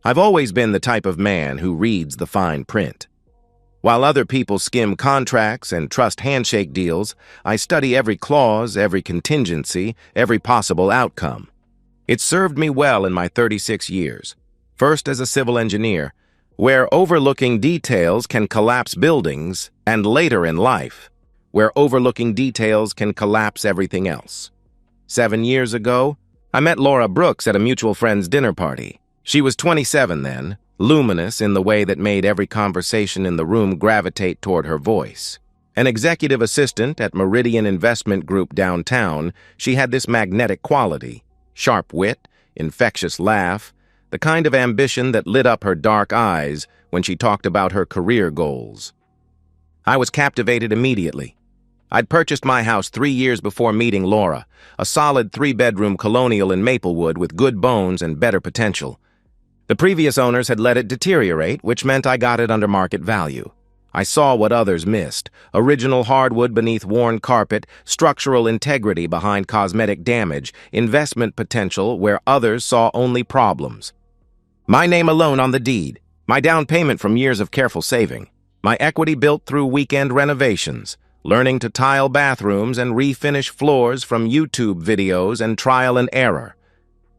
I've always been the type of man who reads the fine print. While other people skim contracts and trust handshake deals, I study every clause, every contingency, every possible outcome. It served me well in my 36 years, first as a civil engineer, where overlooking details can collapse buildings, and later in life, where overlooking details can collapse everything else. 7 years ago, I met Laura Brooks at a mutual friend's dinner party. She was 27 then, luminous in the way that made every conversation in the room gravitate toward her voice. An executive assistant at Meridian Investment Group downtown, she had this magnetic quality: sharp wit, infectious laugh, the kind of ambition that lit up her dark eyes when she talked about her career goals. I was captivated immediately. I'd purchased my house 3 years before meeting Laura, a solid 3-bedroom colonial in Maplewood with good bones and better potential. The previous owners had let it deteriorate, which meant I got it under market value. I saw what others missed: original hardwood beneath worn carpet, structural integrity behind cosmetic damage, investment potential where others saw only problems. My name alone on the deed, my down payment from years of careful saving, my equity built through weekend renovations, learning to tile bathrooms and refinish floors from YouTube videos and trial and error.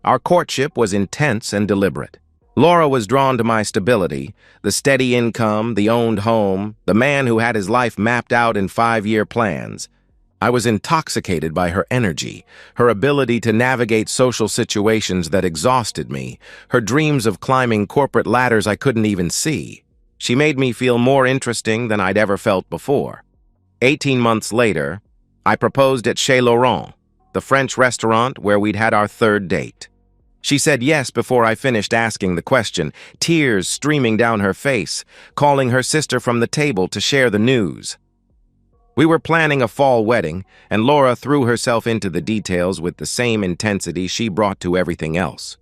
Our courtship was intense and deliberate. Laura was drawn to my stability, the steady income, the owned home, the man who had his life mapped out in 5-year plans. I was intoxicated by her energy, her ability to navigate social situations that exhausted me, her dreams of climbing corporate ladders I couldn't even see. She made me feel more interesting than I'd ever felt before. 18 months later, I proposed at Chez Laurent, the French restaurant where we'd had our 3rd date. She said yes before I finished asking the question, tears streaming down her face, calling her sister from the table to share the news. We were planning a fall wedding, and Laura threw herself into the details with the same intensity she brought to everything else.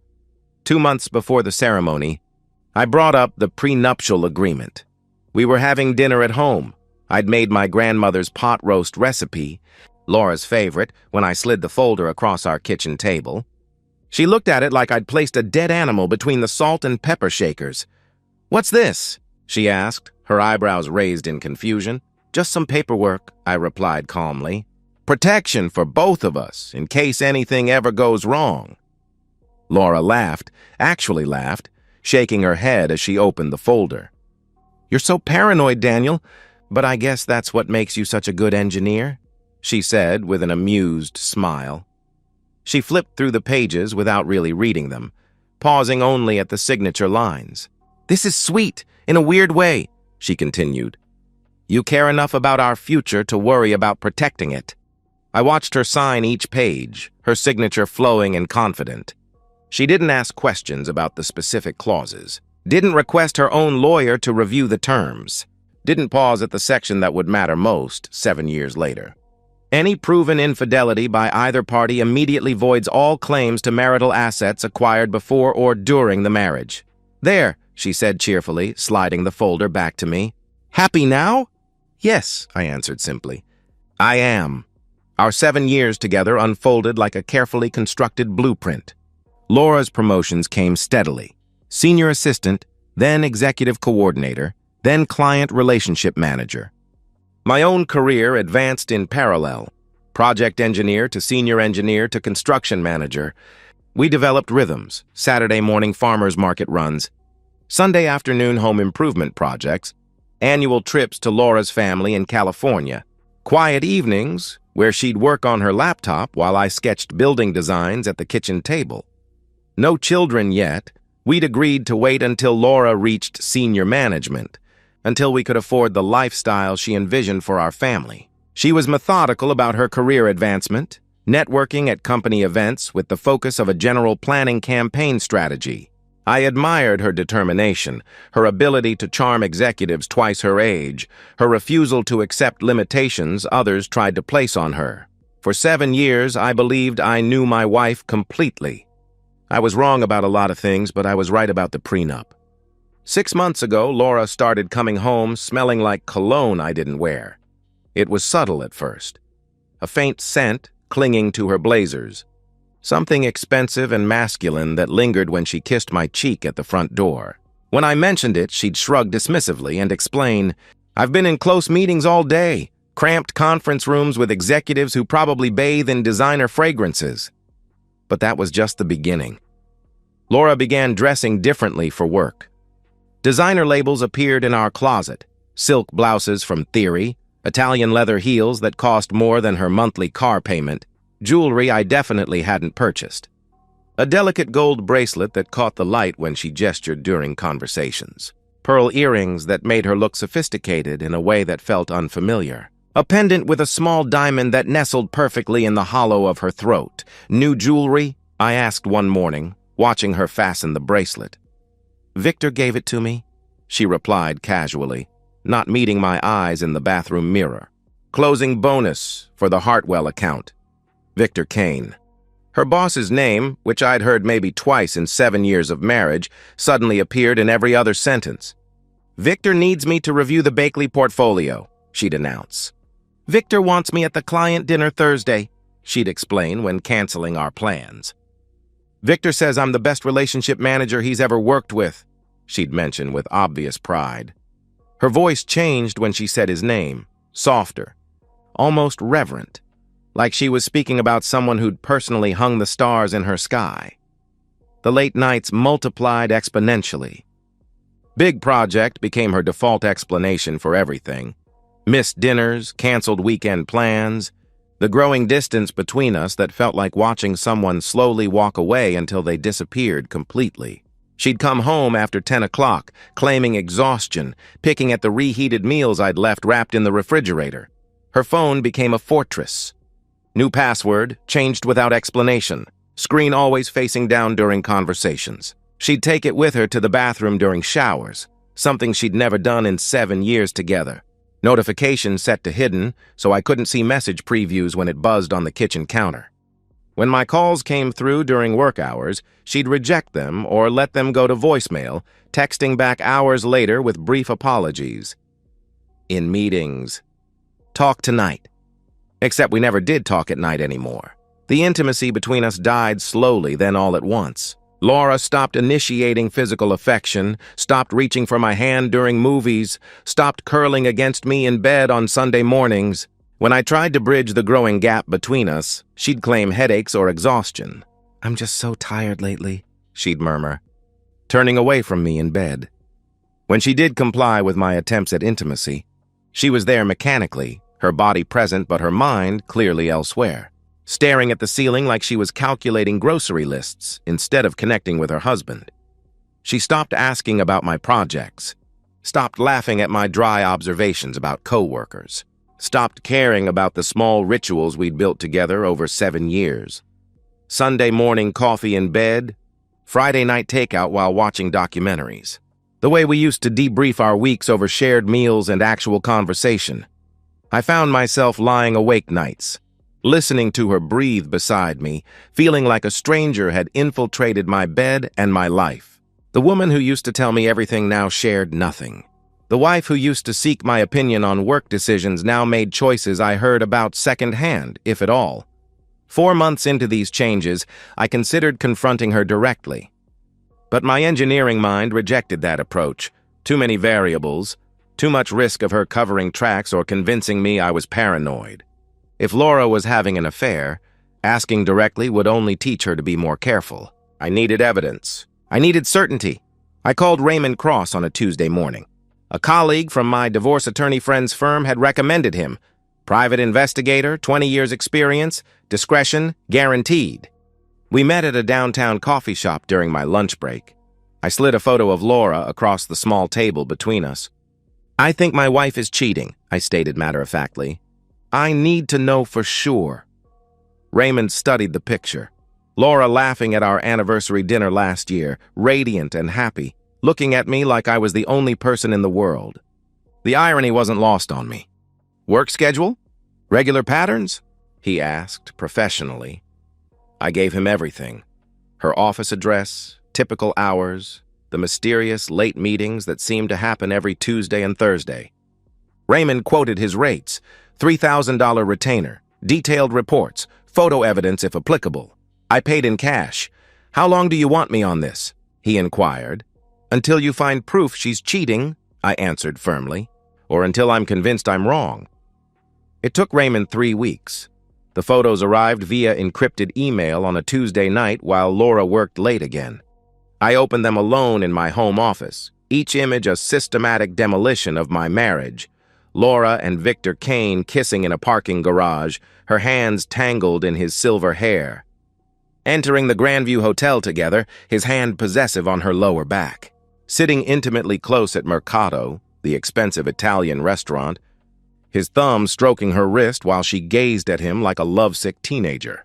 2 months before the ceremony, I brought up the prenuptial agreement. We were having dinner at home. I'd made my grandmother's pot roast recipe, Laura's favorite, when I slid the folder across our kitchen table. She looked at it like I'd placed a dead animal between the salt and pepper shakers. "What's this?" she asked, her eyebrows raised in confusion. "Just some paperwork," I replied calmly. "Protection for both of us, in case anything ever goes wrong." Laura laughed, actually laughed, shaking her head as she opened the folder. "You're so paranoid, Daniel, but I guess that's what makes you such a good engineer," she said with an amused smile. She flipped through the pages without really reading them, pausing only at the signature lines. "This is sweet, in a weird way," she continued. "You care enough about our future to worry about protecting it." I watched her sign each page, her signature flowing and confident. She didn't ask questions about the specific clauses, didn't request her own lawyer to review the terms, didn't pause at the section that would matter most 7 years later. Any proven infidelity by either party immediately voids all claims to marital assets acquired before or during the marriage. "There," she said cheerfully, sliding the folder back to me. "Happy now?" "Yes," I answered simply. "I am." Our 7 years together unfolded like a carefully constructed blueprint. Laura's promotions came steadily. Senior assistant, then executive coordinator, then client relationship manager. My own career advanced in parallel. Project engineer to senior engineer to construction manager. We developed rhythms, Saturday morning farmers market runs, Sunday afternoon home improvement projects, annual trips to Laura's family in California, quiet evenings where she'd work on her laptop while I sketched building designs at the kitchen table. No children yet. We'd agreed to wait until Laura reached senior management, until we could afford the lifestyle she envisioned for our family. She was methodical about her career advancement, networking at company events with the focus of a general planning campaign strategy. I admired her determination, her ability to charm executives twice her age, her refusal to accept limitations others tried to place on her. For 7 years, I believed I knew my wife completely. I was wrong about a lot of things, but I was right about the prenup. 6 months ago, Laura started coming home smelling like cologne I didn't wear. It was subtle at first, a faint scent clinging to her blazers. something expensive and masculine that lingered when she kissed my cheek at the front door. When I mentioned it, she'd shrug dismissively and explain, "I've been in close meetings all day, cramped conference rooms with executives who probably bathe in designer fragrances." But that was just the beginning. Laura began dressing differently for work. Designer labels appeared in our closet, silk blouses from Theory, Italian leather heels that cost more than her monthly car payment, jewelry I definitely hadn't purchased. A delicate gold bracelet that caught the light when she gestured during conversations. Pearl earrings that made her look sophisticated in a way that felt unfamiliar. A pendant with a small diamond that nestled perfectly in the hollow of her throat. "New jewelry?" I asked one morning, watching her fasten the bracelet. "Victor gave it to me," she replied casually, not meeting my eyes in the bathroom mirror. "Closing bonus for the Hartwell account. Victor Kane." Her boss's name, which I'd heard maybe twice in 7 years of marriage, suddenly appeared in every other sentence. "Victor needs me to review the Bakley portfolio," she'd announce. "Victor wants me at the client dinner Thursday," she'd explain when canceling our plans. "Victor says I'm the best relationship manager he's ever worked with," she'd mention with obvious pride. Her voice changed when she said his name, softer, almost reverent, like she was speaking about someone who'd personally hung the stars in her sky. The late nights multiplied exponentially. Big project became her default explanation for everything. Missed dinners, canceled weekend plans, the growing distance between us that felt like watching someone slowly walk away until they disappeared completely. She'd come home after 10 o'clock, claiming exhaustion, picking at the reheated meals I'd left wrapped in the refrigerator. Her phone became a fortress. New password, changed without explanation. Screen always facing down during conversations. She'd take it with her to the bathroom during showers, something she'd never done in 7 years together. Notifications set to hidden, so I couldn't see message previews when it buzzed on the kitchen counter. When my calls came through during work hours, she'd reject them or let them go to voicemail, texting back hours later with brief apologies. In meetings. "Talk tonight." Except we never did talk at night anymore. The intimacy between us died slowly, then all at once. Laura stopped initiating physical affection, stopped reaching for my hand during movies, stopped curling against me in bed on Sunday mornings. When I tried to bridge the growing gap between us, she'd claim headaches or exhaustion. "I'm just so tired lately," she'd murmur, turning away from me in bed. When she did comply with my attempts at intimacy, she was there mechanically, her body present but her mind clearly elsewhere, staring at the ceiling like she was calculating grocery lists instead of connecting with her husband. She stopped asking about my projects, stopped laughing at my dry observations about coworkers, stopped caring about the small rituals we'd built together over 7 years. Sunday morning coffee in bed, Friday night takeout while watching documentaries. The way we used to debrief our weeks over shared meals and actual conversation. I found myself lying awake nights, listening to her breathe beside me, feeling like a stranger had infiltrated my bed and my life. The woman who used to tell me everything now shared nothing. The wife who used to seek my opinion on work decisions now made choices I heard about secondhand, if at all. 4 months into these changes, I considered confronting her directly. But my engineering mind rejected that approach. Too many variables, too much risk of her covering tracks or convincing me I was paranoid. If Laura was having an affair, asking directly would only teach her to be more careful. I needed evidence. I needed certainty. I called Raymond Cross on a Tuesday morning. A colleague from my divorce attorney friend's firm had recommended him. Private investigator, 20 years experience, discretion guaranteed. We met at a downtown coffee shop during my lunch break. I slid a photo of Laura across the small table between us. "I think my wife is cheating," I stated matter-of-factly. "I need to know for sure." Raymond studied the picture. Laura laughing at our anniversary dinner last year, radiant and happy, looking at me like I was the only person in the world. The irony wasn't lost on me. "Work schedule? Regular patterns?" he asked, professionally. I gave him everything. Her office address, typical hours, the mysterious late meetings that seemed to happen every Tuesday and Thursday. Raymond quoted his rates, $3,000 retainer, detailed reports, photo evidence if applicable. I paid in cash. How long do you want me on this? He inquired. Until you find proof she's cheating, I answered firmly, or until I'm convinced I'm wrong. It took Raymond 3 weeks. The photos arrived via encrypted email on a Tuesday night while Laura worked late again. I opened them alone in my home office, each image a systematic demolition of my marriage. Laura and Victor Kane kissing in a parking garage, her hands tangled in his silver hair. Entering the Grandview Hotel together, his hand possessive on her lower back. Sitting intimately close at Mercato, the expensive Italian restaurant, his thumb stroking her wrist while she gazed at him like a lovesick teenager.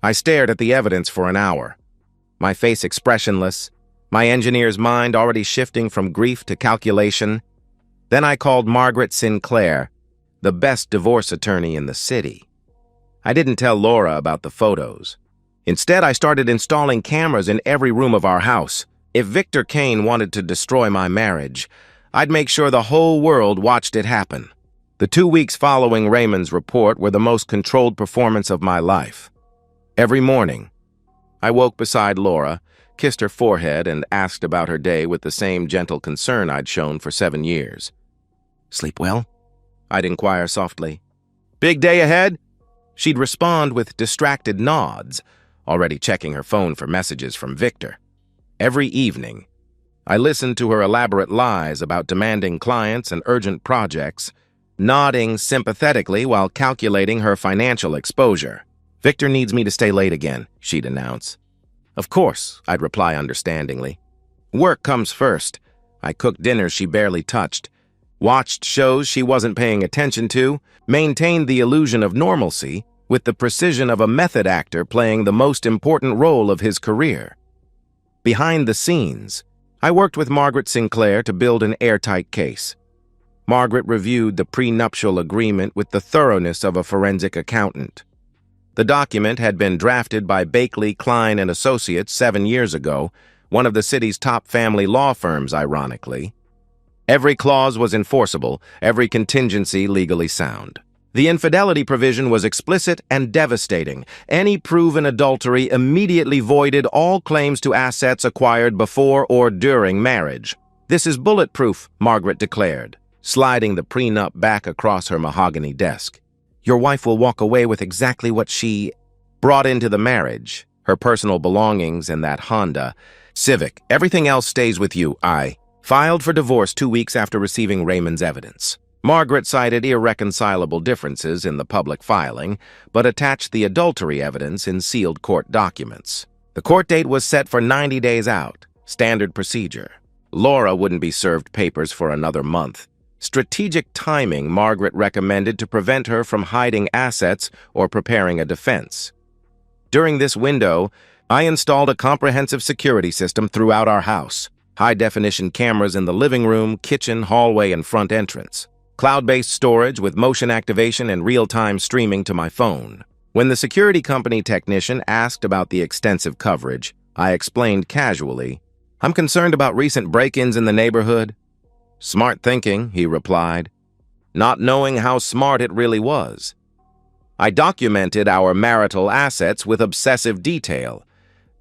I stared at the evidence for an hour, my face expressionless, my engineer's mind already shifting from grief to calculation. Then I called Margaret Sinclair, the best divorce attorney in the city. I didn't tell Laura about the photos. Instead, I started installing cameras in every room of our house. If Victor Kane wanted to destroy my marriage, I'd make sure the whole world watched it happen. The 2 weeks following Raymond's report were the most controlled performance of my life. Every morning, I woke beside Laura, kissed her forehead, and asked about her day with the same gentle concern I'd shown for 7 years. "Sleep well?" I'd inquire softly. "Big day ahead?" She'd respond with distracted nods, already checking her phone for messages from Victor. Every evening, I listened to her elaborate lies about demanding clients and urgent projects, nodding sympathetically while calculating her financial exposure. "Victor needs me to stay late again," she'd announce. "Of course," I'd reply understandingly. "Work comes first." I cooked dinners she barely touched, watched shows she wasn't paying attention to, maintained the illusion of normalcy with the precision of a method actor playing the most important role of his career. Behind the scenes, I worked with Margaret Sinclair to build an airtight case. Margaret reviewed the prenuptial agreement with the thoroughness of a forensic accountant. The document had been drafted by Bakley, Klein & Associates 7 years ago, one of the city's top family law firms, ironically. Every clause was enforceable, every contingency legally sound. The infidelity provision was explicit and devastating. Any proven adultery immediately voided all claims to assets acquired before or during marriage. "This is bulletproof," Margaret declared, sliding the prenup back across her mahogany desk. "Your wife will walk away with exactly what she brought into the marriage, her personal belongings and that Honda Civic. Everything else stays with you." I filed for divorce 2 weeks after receiving Raymond's evidence. Margaret cited irreconcilable differences in the public filing, but attached the adultery evidence in sealed court documents. The court date was set for 90 days out, standard procedure. Laura wouldn't be served papers for another month. Strategic timing, Margaret recommended, to prevent her from hiding assets or preparing a defense. During this window, I installed a comprehensive security system throughout our house. High-definition cameras in the living room, kitchen, hallway, and front entrance. Cloud-based storage with motion activation and real-time streaming to my phone. When the security company technician asked about the extensive coverage, I explained casually, "I'm concerned about recent break-ins in the neighborhood." "Smart thinking," he replied, not knowing how smart it really was. I documented our marital assets with obsessive detail,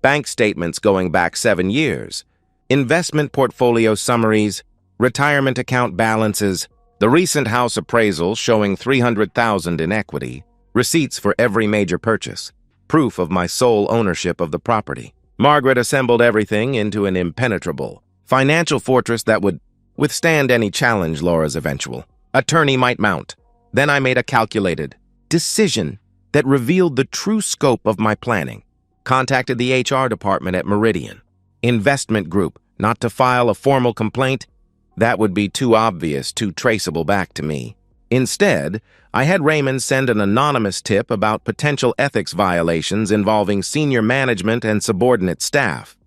bank statements going back 7 years, investment portfolio summaries, retirement account balances, the recent house appraisal showing $300,000 in equity, receipts for every major purchase, proof of my sole ownership of the property. Margaret assembled everything into an impenetrable financial fortress that would withstand any challenge Laura's eventual attorney might mount. Then I made a calculated decision that revealed the true scope of my planning. Contacted the HR department at Meridian Investment Group, not to file a formal complaint. That would be too obvious, too traceable back to me. Instead, I had Raymond send an anonymous tip about potential ethics violations involving senior management and subordinate staff,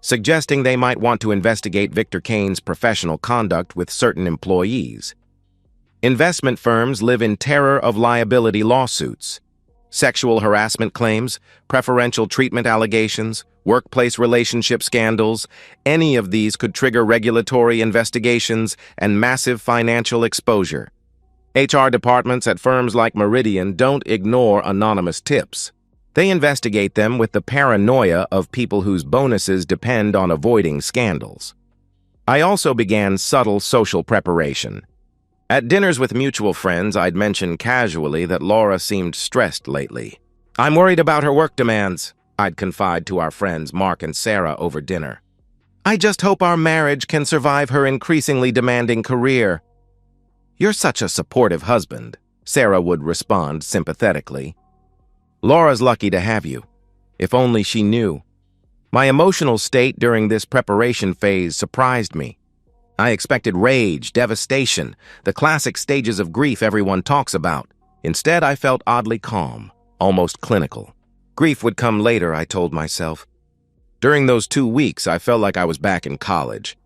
suggesting they might want to investigate Victor Kane's professional conduct with certain employees. Investment firms live in terror of liability lawsuits. Sexual harassment claims, preferential treatment allegations, workplace relationship scandals, any of these could trigger regulatory investigations and massive financial exposure. HR departments at firms like Meridian don't ignore anonymous tips. They investigate them with the paranoia of people whose bonuses depend on avoiding scandals. I also began subtle social preparation. At dinners with mutual friends, I'd mention casually that Laura seemed stressed lately. "I'm worried about her work demands," I'd confide to our friends Mark and Sarah over dinner. "I just hope our marriage can survive her increasingly demanding career." "You're such a supportive husband," Sarah would respond sympathetically. "Laura's lucky to have you. If only she knew." My emotional state during this preparation phase surprised me. I expected rage, devastation, the classic stages of grief everyone talks about. Instead, I felt oddly calm, almost clinical. Grief would come later, I told myself. During those 2 weeks, I felt like I was back in college,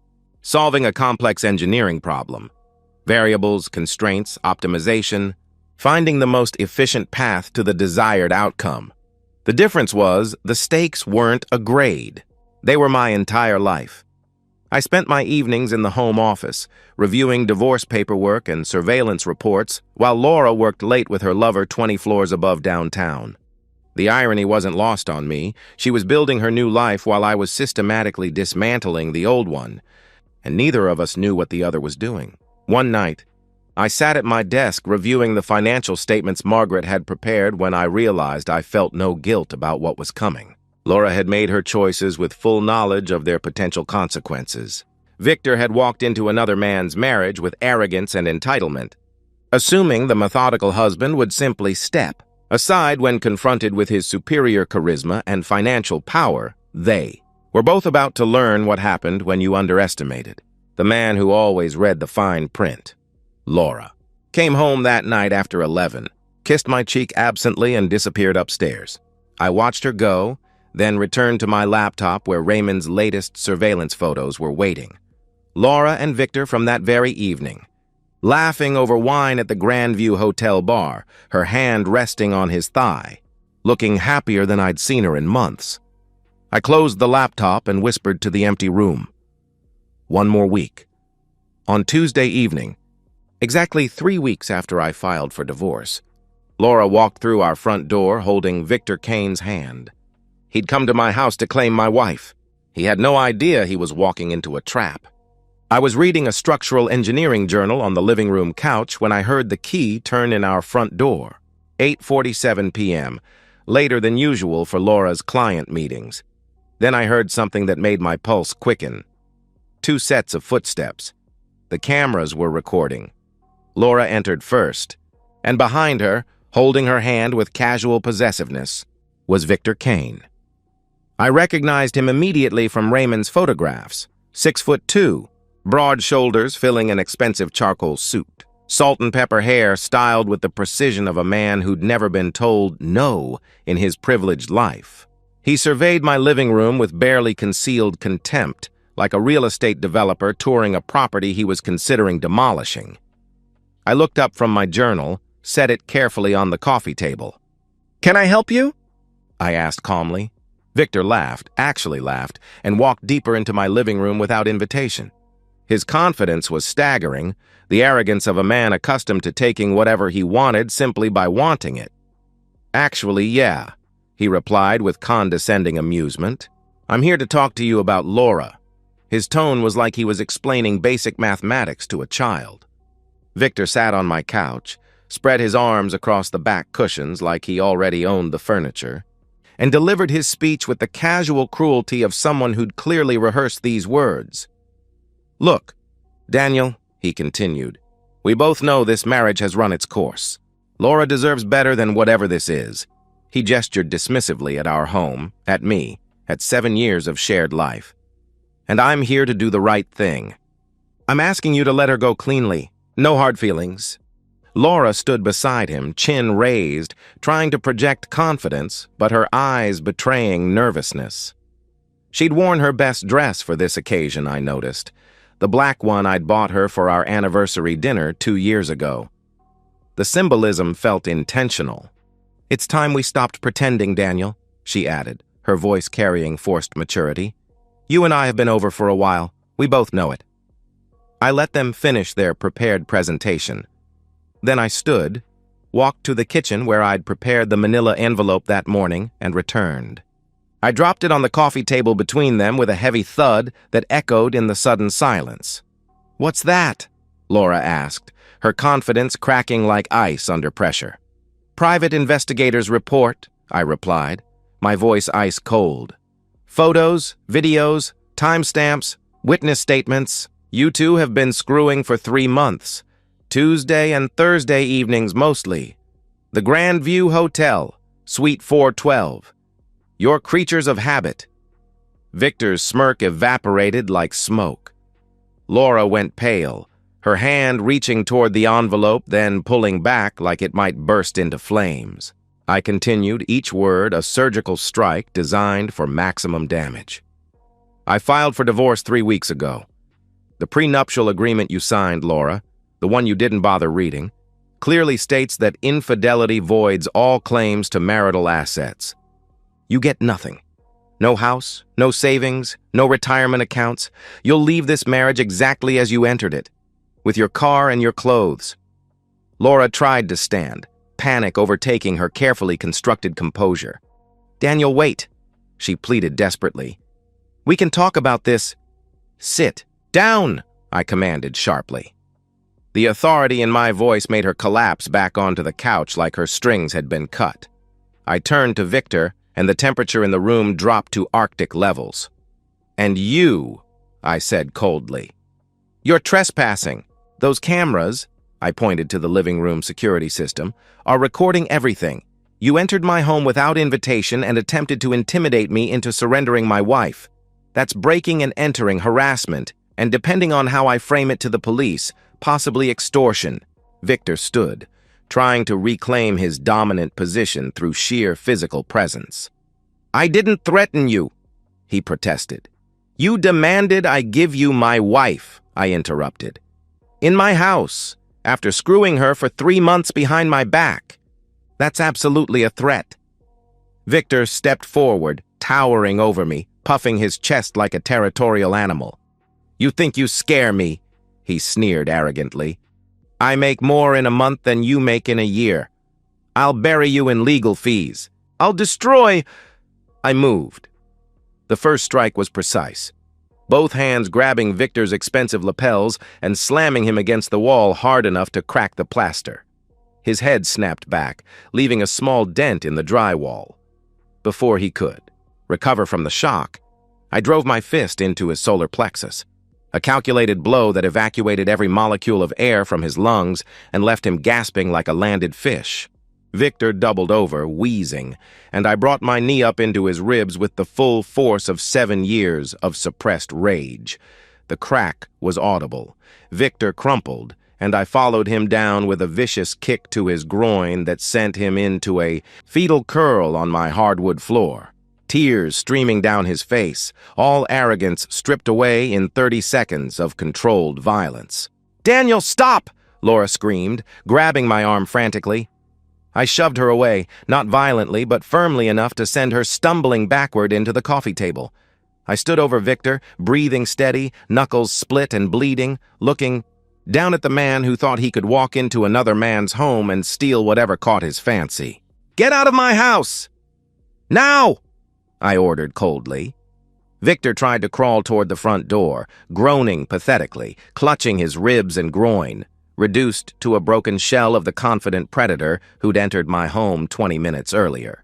solving a complex engineering problem. Variables, constraints, optimization, finding the most efficient path to the desired outcome. The difference was, the stakes weren't a grade. They were my entire life. I spent my evenings in the home office, reviewing divorce paperwork and surveillance reports, while Laura worked late with her lover 20 floors above downtown. The irony wasn't lost on me. She was building her new life while I was systematically dismantling the old one, and neither of us knew what the other was doing. One night, I sat at my desk reviewing the financial statements Margaret had prepared when I realized I felt no guilt about what was coming. Laura had made her choices with full knowledge of their potential consequences. Victor had walked into another man's marriage with arrogance and entitlement, assuming the methodical husband would simply step aside when confronted with his superior charisma and financial power. They were both about to learn what happened when you underestimated the man who always read the fine print. Laura came home that night after 11, kissed my cheek absently, and disappeared upstairs. I watched her go, then returned to my laptop where Raymond's latest surveillance photos were waiting. Laura and Victor from that very evening, laughing over wine at the Grandview Hotel bar, her hand resting on his thigh, looking happier than I'd seen her in months. I closed the laptop and whispered to the empty room. One more week. On Tuesday evening, exactly 3 weeks after I filed for divorce, Laura walked through our front door holding Victor Kane's hand. He'd come to my house to claim my wife. He had no idea he was walking into a trap. I was reading a structural engineering journal on the living room couch when I heard the key turn in our front door. 8:47 p.m., later than usual for Laura's client meetings. Then I heard something that made my pulse quicken. 2 sets of footsteps. The cameras were recording. Laura entered first, and behind her, holding her hand with casual possessiveness, was Victor Kane. I recognized him immediately from Raymond's photographs. 6'2", broad shoulders filling an expensive charcoal suit, salt and pepper hair styled with the precision of a man who'd never been told no in his privileged life. He surveyed my living room with barely concealed contempt, like a real estate developer touring a property he was considering demolishing. I looked up from my journal, set it carefully on the coffee table. "Can I help you?" I asked calmly. Victor laughed, actually laughed, and walked deeper into my living room without invitation. His confidence was staggering, the arrogance of a man accustomed to taking whatever he wanted simply by wanting it. "Actually, yeah," he replied with condescending amusement. "I'm here to talk to you about Laura." His tone was like he was explaining basic mathematics to a child. Victor sat on my couch, spread his arms across the back cushions like he already owned the furniture, and delivered his speech with the casual cruelty of someone who'd clearly rehearsed these words. "Look, Daniel," he continued, "we both know this marriage has run its course. Laura deserves better than whatever this is." He gestured dismissively at our home, at me, at 7 years of shared life. "And I'm here to do the right thing. I'm asking you to let her go cleanly. No hard feelings." Laura stood beside him, chin raised, trying to project confidence, but her eyes betraying nervousness. She'd worn her best dress for this occasion, I noticed, the black one I'd bought her for our anniversary dinner 2 years ago. The symbolism felt intentional. "It's time we stopped pretending, Daniel," she added, her voice carrying forced maturity. "You and I have been over for a while. We both know it." I let them finish their prepared presentation. Then I stood, walked to the kitchen where I'd prepared the manila envelope that morning, and returned. I dropped it on the coffee table between them with a heavy thud that echoed in the sudden silence. "What's that?" Laura asked, her confidence cracking like ice under pressure. "Private investigator's report," I replied, my voice ice cold. "Photos, videos, timestamps, witness statements. You two have been screwing for 3 months. Tuesday and Thursday evenings mostly. The Grand View Hotel, Suite 412. You're creatures of habit." Victor's smirk evaporated like smoke. Laura went pale, her hand reaching toward the envelope, then pulling back like it might burst into flames. I continued, each word a surgical strike designed for maximum damage. "I filed for divorce 3 weeks ago. The prenuptial agreement you signed, Laura, the one you didn't bother reading, clearly states that infidelity voids all claims to marital assets. You get nothing. No house, no savings, no retirement accounts. You'll leave this marriage exactly as you entered it, with your car and your clothes." Laura tried to stand, panic overtaking her carefully constructed composure. "Daniel, wait," she pleaded desperately. "We can talk about this." "Sit down," I commanded sharply. The authority in my voice made her collapse back onto the couch like her strings had been cut. I turned to Victor, and the temperature in the room dropped to Arctic levels. "And you," I said coldly. "You're trespassing. Those cameras," I pointed to the living room security system, "are recording everything. You entered my home without invitation and attempted to intimidate me into surrendering my wife. That's breaking and entering, harassment, and depending on how I frame it to the police, possibly extortion." Victor stood, trying to reclaim his dominant position through sheer physical presence. "I didn't threaten you," he protested. "You demanded I give you my wife," I interrupted. "In my house, after screwing her for 3 months behind my back. That's absolutely a threat." Victor stepped forward, towering over me, puffing his chest like a territorial animal. "You think you scare me?" he sneered arrogantly. "I make more in a month than you make in a year. I'll bury you in legal fees. I'll destroy—" I moved. The first strike was precise, both hands grabbing Victor's expensive lapels and slamming him against the wall hard enough to crack the plaster. His head snapped back, leaving a small dent in the drywall. Before he could recover from the shock, I drove my fist into his solar plexus, a calculated blow that evacuated every molecule of air from his lungs and left him gasping like a landed fish. Victor doubled over, wheezing, and I brought my knee up into his ribs with the full force of 7 years of suppressed rage. The crack was audible. Victor crumpled, and I followed him down with a vicious kick to his groin that sent him into a fetal curl on my hardwood floor. Tears streaming down his face, all arrogance stripped away in 30 seconds of controlled violence. "Daniel, stop!" Laura screamed, grabbing my arm frantically. I shoved her away, not violently, but firmly enough to send her stumbling backward into the coffee table. I stood over Victor, breathing steady, knuckles split and bleeding, looking down at the man who thought he could walk into another man's home and steal whatever caught his fancy. "Get out of my house! Now!" I ordered coldly. Victor tried to crawl toward the front door, groaning pathetically, clutching his ribs and groin, reduced to a broken shell of the confident predator who'd entered my home 20 minutes earlier.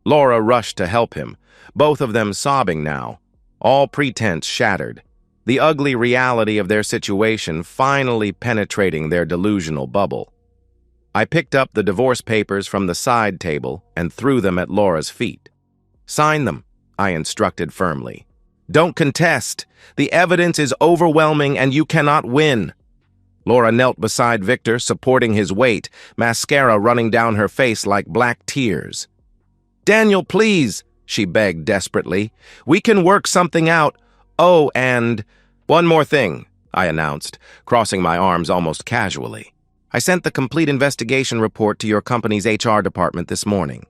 Laura rushed to help him, both of them sobbing now, all pretense shattered, the ugly reality of their situation finally penetrating their delusional bubble. I picked up the divorce papers from the side table and threw them at Laura's feet. "Sign them," I instructed firmly. "Don't contest. The evidence is overwhelming and you cannot win." Laura knelt beside Victor, supporting his weight, mascara running down her face like black tears. "Daniel, please," she begged desperately. "We can work something out. Oh, and one more thing," I announced, crossing my arms almost casually. "I sent the complete investigation report to your company's HR department this morning.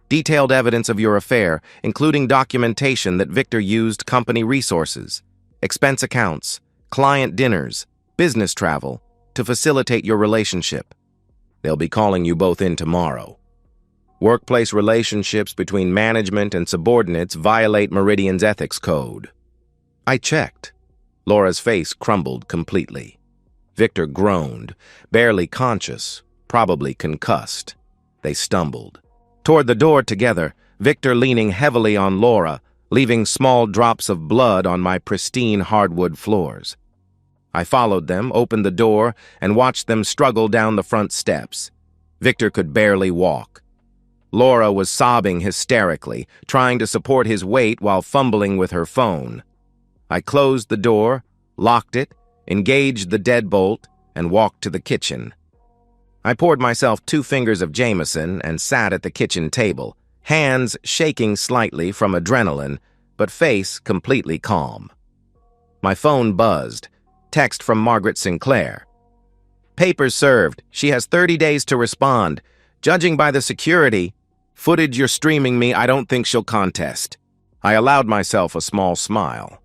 Detailed evidence of your affair, including documentation that Victor used company resources, expense accounts, client dinners, business travel, to facilitate your relationship. They'll be calling you both in tomorrow. Workplace relationships between management and subordinates violate Meridian's ethics code. I checked. Laura's face crumbled completely. Victor groaned, barely conscious, probably concussed. They stumbled toward the door together, Victor leaning heavily on Laura, leaving small drops of blood on my pristine hardwood floors. I followed them, opened the door, and watched them struggle down the front steps. Victor could barely walk. Laura was sobbing hysterically, trying to support his weight while fumbling with her phone. I closed the door, locked it, engaged the deadbolt, and walked to the kitchen. I poured myself 2 fingers of Jameson and sat at the kitchen table, hands shaking slightly from adrenaline, but face completely calm. My phone buzzed. Text from Margaret Sinclair. "Papers served. She has 30 days to respond. Judging by the security footage you're streaming me, I don't think she'll contest." I allowed myself a small smile.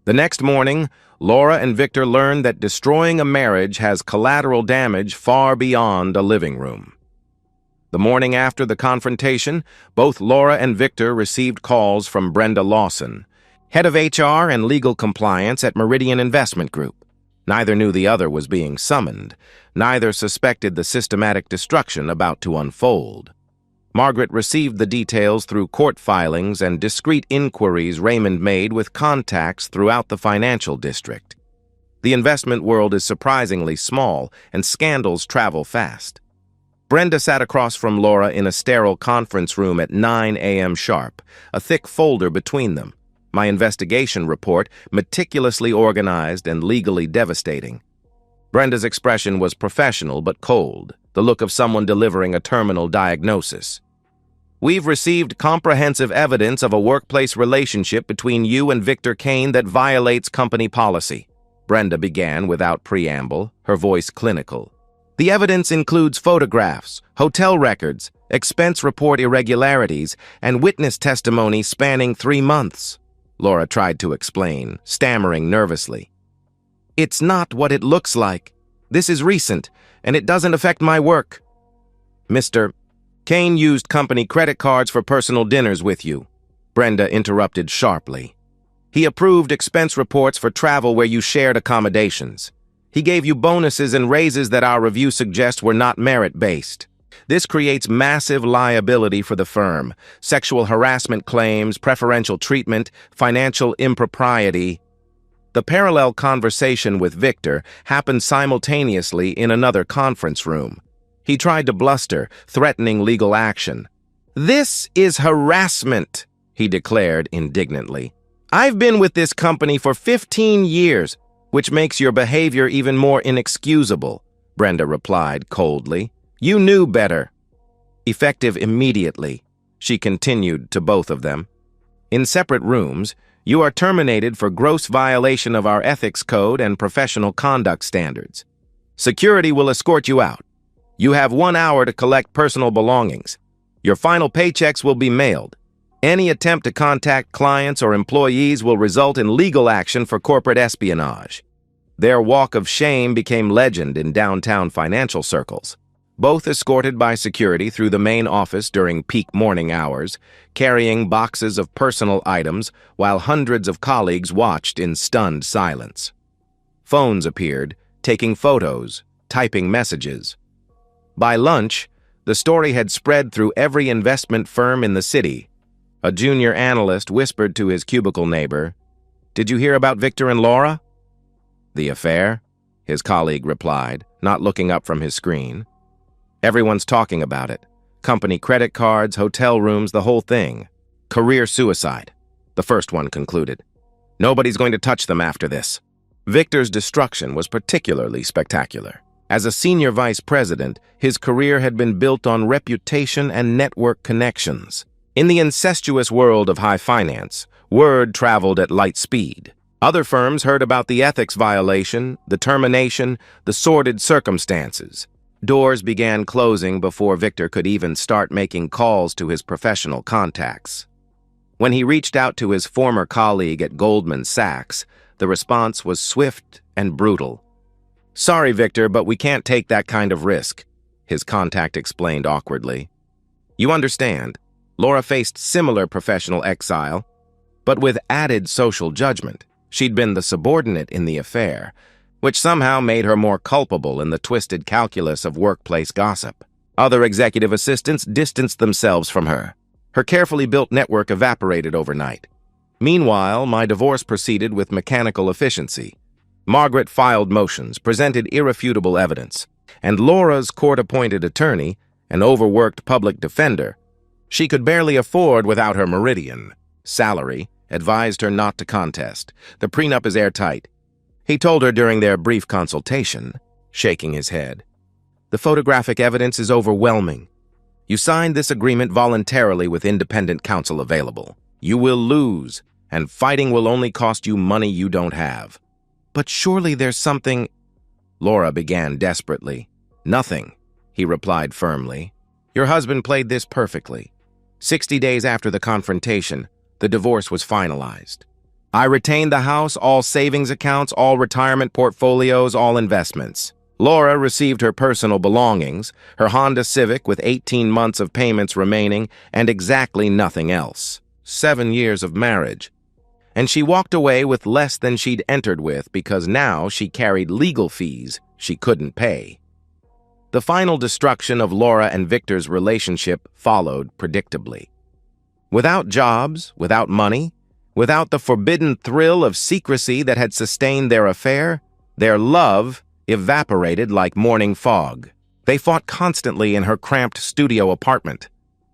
The next morning, Laura and Victor learned that destroying a marriage has collateral damage far beyond a living room. The morning after the confrontation, both Laura and Victor received calls from Brenda Lawson, head of HR and legal compliance at Meridian Investment Group. Neither knew the other was being summoned. Neither suspected the systematic destruction about to unfold. Margaret received the details through court filings and discreet inquiries Raymond made with contacts throughout the financial district. The investment world is surprisingly small, and scandals travel fast. Brenda sat across from Laura in a sterile conference room at 9 a.m. sharp, a thick folder between them. My investigation report, meticulously organized and legally devastating. Brenda's expression was professional but cold, the look of someone delivering a terminal diagnosis. "We've received comprehensive evidence of a workplace relationship between you and Victor Kane that violates company policy," Brenda began without preamble, her voice clinical. "The evidence includes photographs, hotel records, expense report irregularities, and witness testimony spanning 3 months. Laura tried to explain, stammering nervously. "It's not what it looks like. This is recent, and it doesn't affect my work." "Mr. Kane used company credit cards for personal dinners with you," Brenda interrupted sharply. "He approved expense reports for travel where you shared accommodations. He gave you bonuses and raises that our review suggests were not merit-based. This creates massive liability for the firm, sexual harassment claims, preferential treatment, financial impropriety." The parallel conversation with Victor happened simultaneously in another conference room. He tried to bluster, threatening legal action. "This is harassment," he declared indignantly. "I've been with this company for 15 years, which makes your behavior even more inexcusable," Brenda replied coldly. "You knew better." "Effective immediately," she continued to both of them. "In separate rooms, you are terminated for gross violation of our ethics code and professional conduct standards. Security will escort you out. You have 1 hour to collect personal belongings. Your final paychecks will be mailed. Any attempt to contact clients or employees will result in legal action for corporate espionage." Their walk of shame became legend in downtown financial circles. Both escorted by security through the main office during peak morning hours, carrying boxes of personal items while hundreds of colleagues watched in stunned silence. Phones appeared, taking photos, typing messages. By lunch, the story had spread through every investment firm in the city. A junior analyst whispered to his cubicle neighbor, "Did you hear about Victor and Laura?" "The affair?" his colleague replied, not looking up from his screen. "Everyone's talking about it. Company credit cards, hotel rooms, the whole thing. Career suicide," the first one concluded. "Nobody's going to touch them after this." Victor's destruction was particularly spectacular. As a senior vice president, his career had been built on reputation and network connections. In the incestuous world of high finance, word traveled at light speed. Other firms heard about the ethics violation, the termination, the sordid circumstances. Doors began closing before Victor could even start making calls to his professional contacts. When he reached out to his former colleague at Goldman Sachs, the response was swift and brutal. "Sorry, Victor, but we can't take that kind of risk." his contact explained awkwardly. You understand, Laura faced similar professional exile, but with added social judgment. She'd been the subordinate in the affair, which somehow made her more culpable in the twisted calculus of workplace gossip. Other executive assistants distanced themselves from her. Her carefully built network evaporated overnight. Meanwhile, my divorce proceeded with mechanical efficiency. Margaret filed motions, presented irrefutable evidence, and Laura's court-appointed attorney, an overworked public defender, she could barely afford without her Meridian salary, advised her not to contest. The prenup is airtight. He told her during their brief consultation, shaking his head. The photographic evidence is overwhelming. You signed this agreement voluntarily with independent counsel available. You will lose, and fighting will only cost you money you don't have. But surely there's something... Laura began desperately. Nothing, he replied firmly. Your husband played this perfectly. 60 days after the confrontation, the divorce was finalized. I retained the house, all savings accounts, all retirement portfolios, all investments. Laura received her personal belongings, her Honda Civic with 18 months of payments remaining, and exactly nothing else. 7 years of marriage. And she walked away with less than she'd entered with because now she carried legal fees she couldn't pay. The final destruction of Laura and Victor's relationship followed predictably. Without jobs, without money, without the forbidden thrill of secrecy that had sustained their affair, their love evaporated like morning fog. They fought constantly in her cramped studio apartment.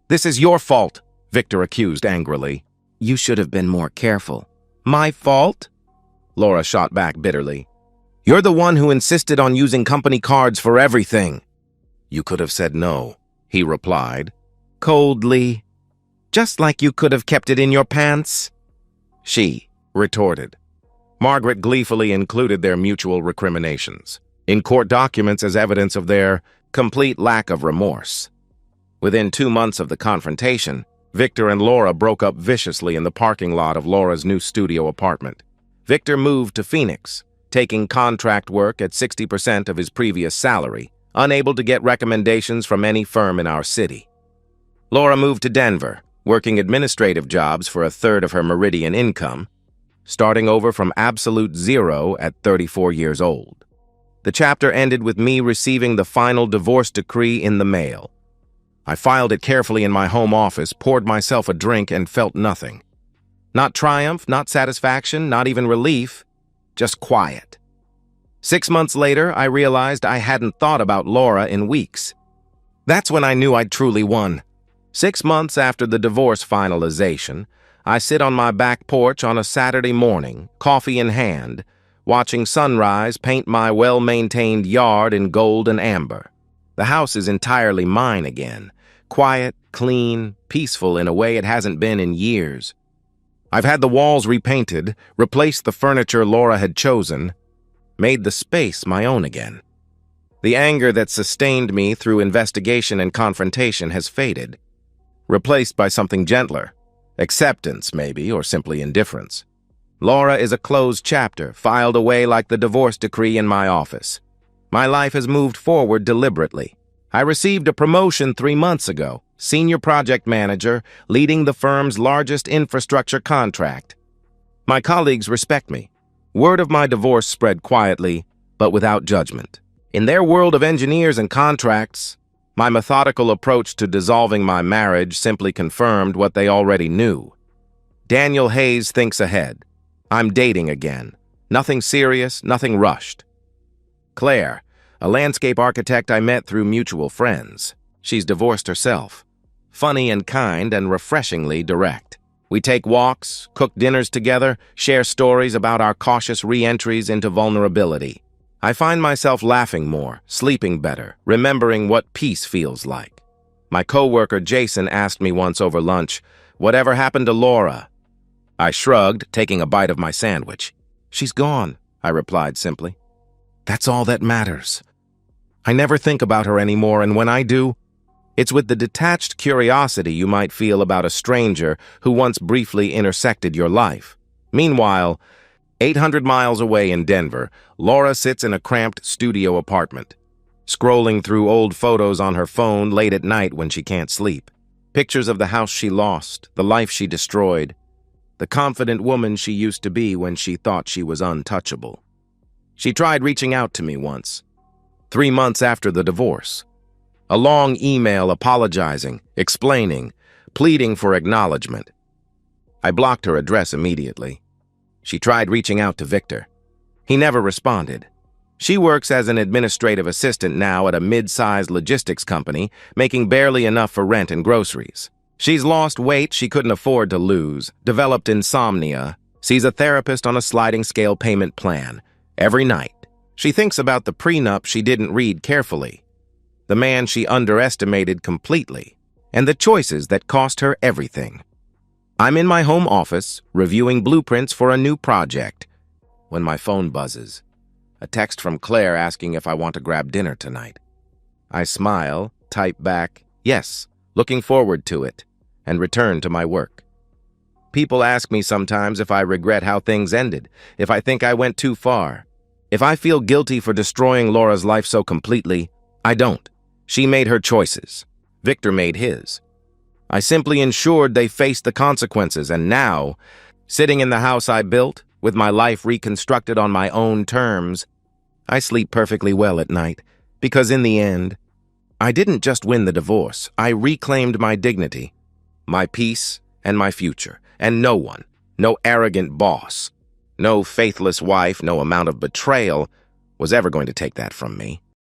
This is your fault, Victor accused angrily. You should have been more careful. My fault? Laura shot back bitterly. You're the one who insisted on using company cards for everything. You could have said no, he replied, coldly. Just like you could have kept it in your pants? She retorted. Margaret gleefully included their mutual recriminations in court documents as evidence of their complete lack of remorse. Within 2 months of the confrontation, Victor and Laura broke up viciously in the parking lot of Laura's new studio apartment. Victor moved to Phoenix, taking contract work at 60% of his previous salary, unable to get recommendations from any firm in our city. Laura moved to Denver, working administrative jobs for a third of her Meridian income, starting over from absolute zero at 34 years old. The chapter ended with me receiving the final divorce decree in the mail. I filed it carefully in my home office, poured myself a drink, and felt nothing. Not triumph, not satisfaction, not even relief, just quiet. 6 months later, I realized I hadn't thought about Laura in weeks. That's when I knew I'd truly won. 6 months after the divorce finalization, I sit on my back porch on a Saturday morning, coffee in hand, watching sunrise paint my well-maintained yard in gold and amber. The house is entirely mine again, quiet, clean, peaceful in a way it hasn't been in years. I've had the walls repainted, replaced the furniture Laura had chosen, made the space my own again. The anger that sustained me through investigation and confrontation has faded, replaced by something gentler. Acceptance, maybe, or simply indifference. Laura is a closed chapter, filed away like the divorce decree in my office. My life has moved forward deliberately. I received a promotion 3 months ago, senior project manager, leading the firm's largest infrastructure contract. My colleagues respect me. Word of my divorce spread quietly, but without judgment. In their world of engineers and contracts, my methodical approach to dissolving my marriage simply confirmed what they already knew. Daniel Hayes thinks ahead. I'm dating again. Nothing serious, nothing rushed. Claire, a landscape architect I met through mutual friends. She's divorced herself. Funny and kind and refreshingly direct. We take walks, cook dinners together, share stories about our cautious re-entries into vulnerability. I find myself laughing more, sleeping better, remembering what peace feels like. My coworker Jason asked me once over lunch, "Whatever happened to Laura?" I shrugged, taking a bite of my sandwich. "She's gone," I replied simply. "That's all that matters." I never think about her anymore, and when I do, it's with the detached curiosity you might feel about a stranger who once briefly intersected your life. Meanwhile, 800 miles away in Denver, Laura sits in a cramped studio apartment. scrolling through old photos on her phone late at night when she can't sleep. Pictures of the house she lost, the life she destroyed, the confident woman she used to be when she thought she was untouchable. She tried reaching out to me once, 3 months after the divorce. A long email apologizing, explaining, pleading for acknowledgement. I blocked her address immediately. She tried reaching out to Victor. He never responded. She works as an administrative assistant now at a mid-sized logistics company, making barely enough for rent and groceries. She's lost weight she couldn't afford to lose, developed insomnia, sees a therapist on a sliding scale payment plan. Every night, she thinks about the prenup she didn't read carefully, the man she underestimated completely, and the choices that cost her everything. I'm in my home office, reviewing blueprints for a new project, when my phone buzzes. A text from Claire asking if I want to grab dinner tonight. I smile, type back, yes, looking forward to it, and return to my work. People ask me sometimes if I regret how things ended, if I think I went too far. If I feel guilty for destroying Laura's life so completely, I don't. She made her choices. Victor made his. I simply ensured they faced the consequences, and now, sitting in the house I built, with my life reconstructed on my own terms, I sleep perfectly well at night, because in the end, I didn't just win the divorce, I reclaimed my dignity, my peace, and my future, and no one, no arrogant boss, no faithless wife, no amount of betrayal was ever going to take that from me.